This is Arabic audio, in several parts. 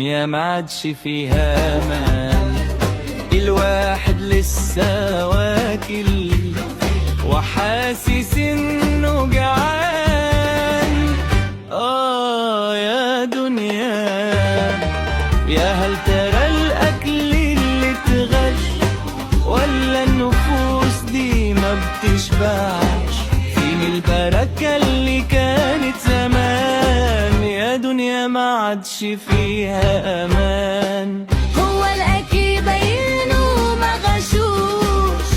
الدنيا ما عادش فيها امان. الواحد لسه واكل وحاسس انه جعان. يا دنيا، يا هل ترى الاكل اللي اتغش ولا النفوس دي ما بتشبعش؟ فين البركة اللي كانت زمان؟ يا دنيا ما عادش فيها امان. هو الاكل باينه ما غشوش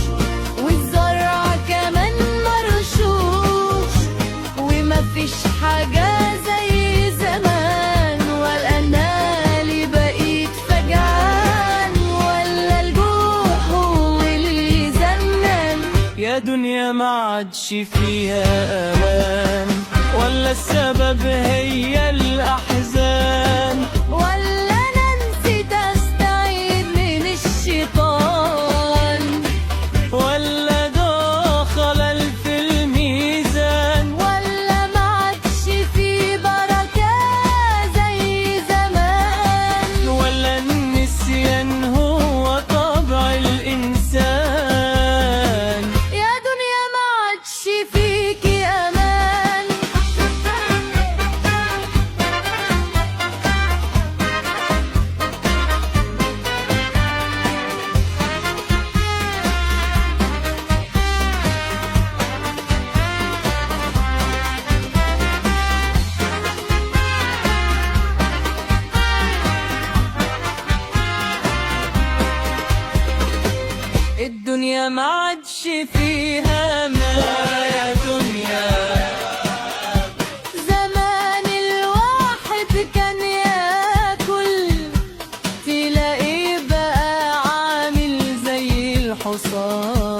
والزرع كمان مرشوش وما فيش حاجة زي زمان، ولا انا اللي بقيت فجعان ولا الجوع هو اللي زنان. يا دنيا ما عادش فيها امان، ولا السبب هي الاحزان، ولا انا نسيت استعيد من الشيطان، ولا ده خلل في الميزان، ولا ما عادش في بركة زي زمان، ولا النسيان هو طبع الانسان. يا دنيا ما عادش فيكي امان. الدنيا ما عادش فيها امان. يا دنيا، زمان الواحد كان ياكل تلاقيه بقى عامل زي الحصان.